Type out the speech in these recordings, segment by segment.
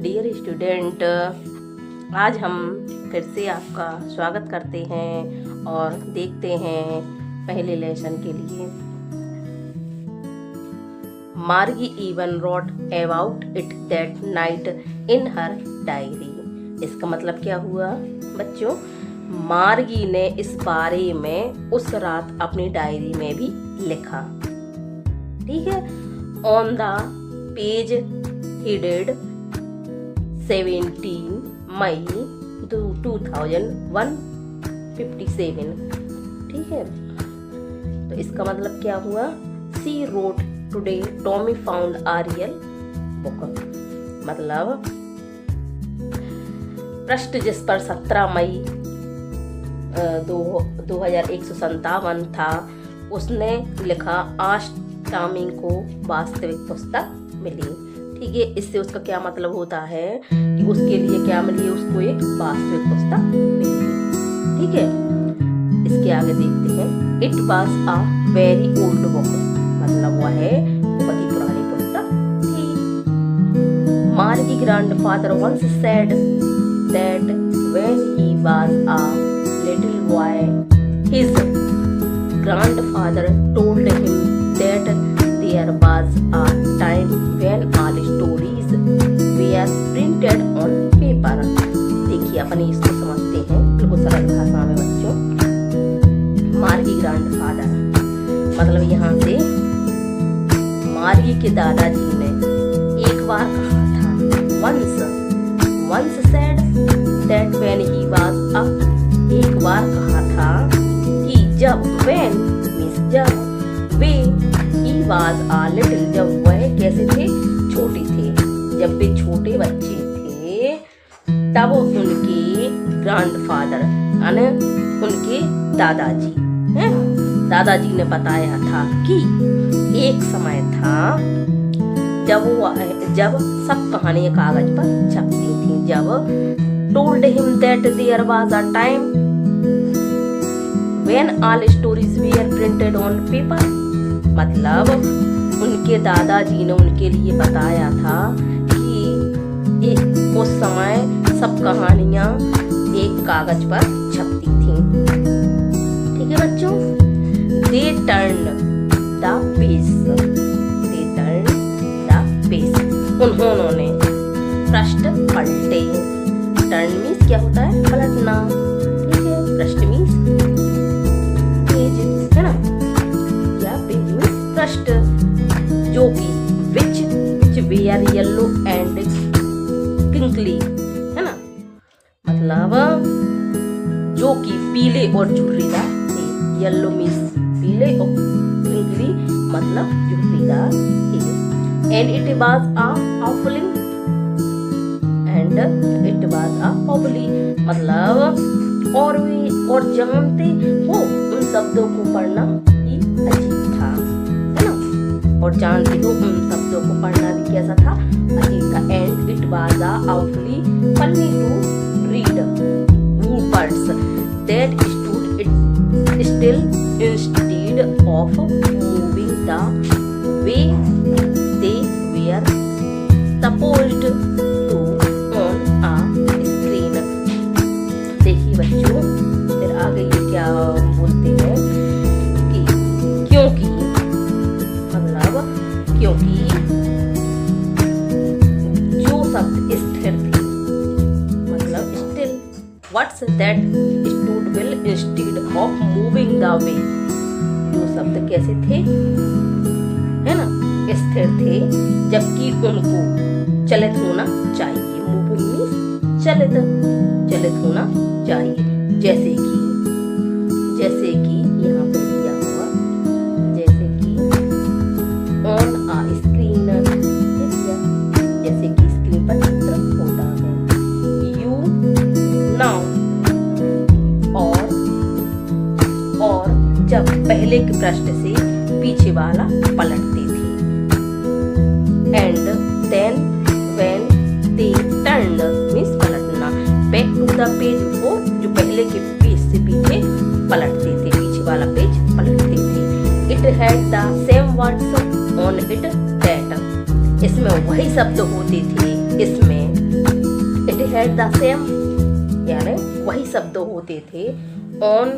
Dear student, आज हम फिर से आपका स्वागत करते हैं और देखते हैं पहले लेसन के लिए। मार्गी even wrote about it that night in her diary. इसका मतलब क्या हुआ बच्चों? मार्गी ने इस बारे में उस रात अपनी डायरी में भी लिखा। ठीक है। ऑन द पेज headed 17 मई 2157। ठीक है। तो इसका मतलब क्या हुआ? सी रोट टुडे टॉमी फाउंड आ रियल बुक। मतलब पृष्ठ जिस पर 17 मई 2157 था, उसने लिखा आज टॉमी को वास्तविक पुस्तक मिली। ठीक है। इससे उसका क्या मतलब होता है कि उसके लिए क्या मिली? उसको एक वास्तविक पुस्तक मिली। ठीक है। इसके आगे देखते हैं। It was a very old book. मतलब वह बहुत ही पुरानी पुस्तक थी। Margie grandfather once said that when he was a little boy his grandfather told him that there was a time when all stories were printed on paper। देखिए अपन इसको समझते हैं बिल्कुल सरल भाषा में बच्चों। मार्गी ग्रैंडफादर मतलब यहाँ से मार्गी के दादाजी ने एक बार कहा था once said that when he was up। एक बार कहा था कि जब when means जब वे he was a little जब वह कैसे थे? छोटे थे। जब वे छोटे बच्चे थे तब उनके ग्रैंडफादर यानी उनके दादाजी दादाजी ने बताया था कि एक समय था जब सब कहानियां कागज पर छपती थी। जब told him that there was a time when all stories were printed on paper। मतलब उनके दादाजी ने उनके लिए बताया था कि उस समय सब कहानियां एक कागज पर छपती थीं। ठीक है बच्चों। They turned the page। उन्होंने पृष्ठ पलटे। टर्न मीन्स क्या होता है? पलटना। ठीक है। पृष्ठ मीन्स पेज है ना, या पेज मीन्स पृष्ठ, जो कि विच वेयर येलो एंड क्रिंकली है ना। मतलब जो कि पीले और झुर्रीदार थे। येलो मीन्स पीले और क्रिंकली मतलब झुर्रीदार थे। एंड इट वाज अ पॉपुली मतलब और जानते हो उन शब्दों को पढ़ना ही अजीब था, है ना। और जानते हो उन शब्दों को पढ़ना भी कैसा था? अजीब था। And it was awfully funny to read words that stood still instead of moving the way they were supposed to on a screen। देखिए बच्चों, फिर आगे ये क्या बोलते हैं कि क्योंकि जो शब्द स्थिर थे मतलब still what's that stood will instead of moving the way. जो शब्द कैसे थे है ना, स्थिर थे, जबकि उनको चलित होना चाहिए। मूविंग मीन्स चलित होना चाहिए। जैसे कि यहाँ पर दिया हुआ, जैसे कि ऑन आ स्क्रीन, जैसे कि स्क्रीन पर चित्र होता है। यू नाउ और जब पहले के पृष्ठ से पीछे वाला पलटते थे। And then when they turned means पलटना back to the page before, जो पहले के पेज से पीछे पलटते थे, पीछे वाला पेज पलटते थे। It had the same words on it that. इसमें वही शब्द होते थे इसमें हैड द सेम, यानी वही शब्द होते थे on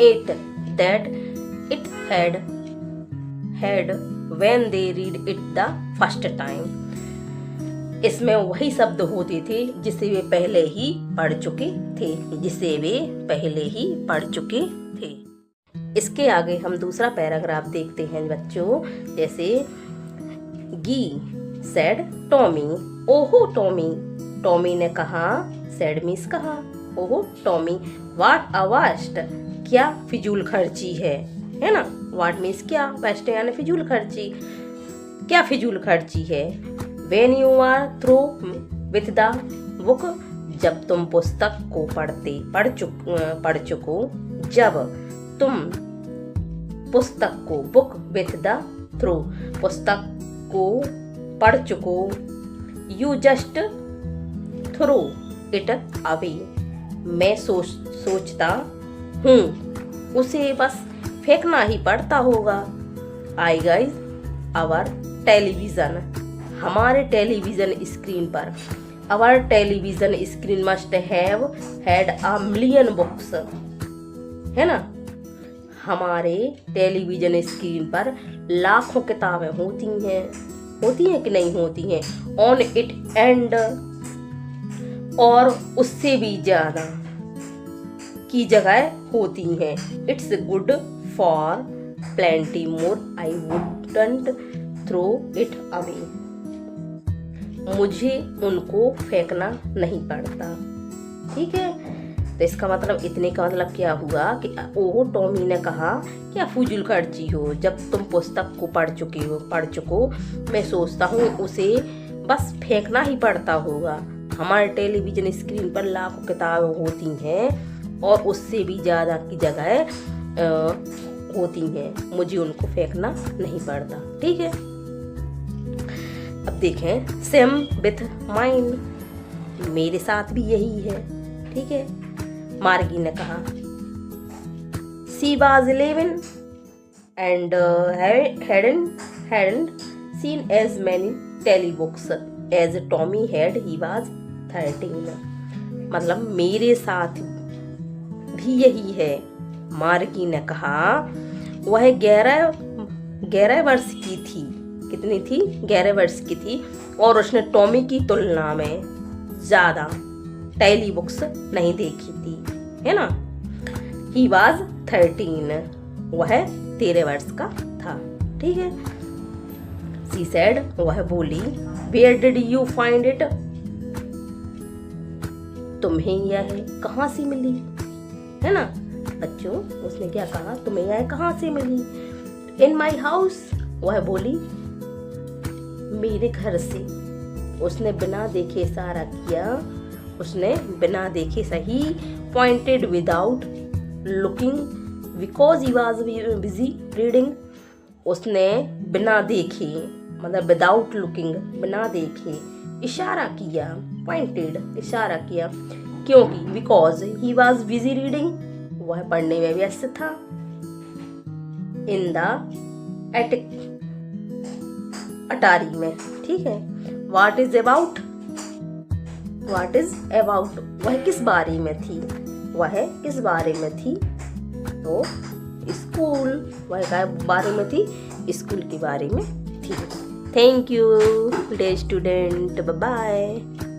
it that it had when they read it the first time. इसमें वही शब्द होते थे जिसे वे पहले ही पढ़ चुके थे, जिसे वे पहले ही पढ़ चुके थे। इसके आगे हम दूसरा पैराग्राफ देखते हैं बच्चों। जैसे गी सेड टॉमी, ओहो टॉमी, टॉमी ने कहा, सेड मीन्स कहा, ओहो टॉमी, व्हाट अ वेस्ट, क्या फिजूल खर्ची है ना। व्हाट मीन्स क्या, वेस्ट यानी फिजूल खर्ची, क्या फिजूल खर्ची है। When you are through with the book, जब तुम पुस्तक को पढ़ चुको, जब तुम पुस्तक को, बुक विथ द थ्रू, पुस्तक को पढ़ चुको, you just throw it away, मैं सोचता हूँ उसे बस फेंकना ही पड़ता होगा। आई गाइज आवर टेलीविजन, हमारे टेलीविजन स्क्रीन पर, our television screen must have had a million books, है ना। हमारे टेलीविजन स्क्रीन पर लाखों किताबें होती हैं कि नहीं होती हैं। ऑन इट एंड, और उससे भी ज्यादा की जगह होती हैं। It's good for plenty more, I wouldn't throw it away, मुझे उनको फेंकना नहीं पड़ता। ठीक है, तो इसका मतलब, इतने का मतलब क्या हुआ कि ओहो टॉमी ने कहा, क्या फजूल खर्ची हो, जब तुम पुस्तक को पढ़ चुको, मैं सोचता हूँ उसे बस फेंकना ही पड़ता होगा। हमारे टेलीविजन स्क्रीन पर लाखों किताबें होती हैं और उससे भी ज़्यादा की जगह होती हैं, मुझे उनको फेंकना नहीं पड़ता। ठीक है, अब देखें सेम विथ माइन, मेरे साथ भी यही है। ठीक है, मार्गी ने कहा, she was 11 and hadn't seen as many telebooks as Tommy had, he was 13। मतलब मेरे साथ भी यही है। मार्गी ने कहा, वह 11 वर्ष की थी। कितनी थी? 11 वर्ष की थी, और उसने टॉमी की तुलना में ज्यादा टेली बुक्स नहीं देखी थी, है ना। ही वॉज 13, वह 13 वर्ष का था। ठीक है, सी सेड, वह बोली, where did you find it, तुम्हें यह कहाँ से मिली, है ना बच्चों। उसने क्या कहा, तुम्हें यह कहाँ से मिली। इन माई हाउस, वह बोली, मेरे घर से। उसने बिना देखे इशारा किया, उसने बिना देखे सही, pointed without looking because he was busy reading. उसने बिना देखे, मतलब विदाउट लुकिंग, बिना देखे इशारा किया, पॉइंटेड इशारा किया, क्योंकि because he was busy reading, वह पढ़ने में व्यस्त था। इन द एटिक, अटारी में। ठीक है, what is about, what is about, वह किस बारे में थी, वह किस बारे में थी। तो स्कूल, वह क्या बारे में थी, स्कूल के बारे में थी। Thank you dear student, bye bye.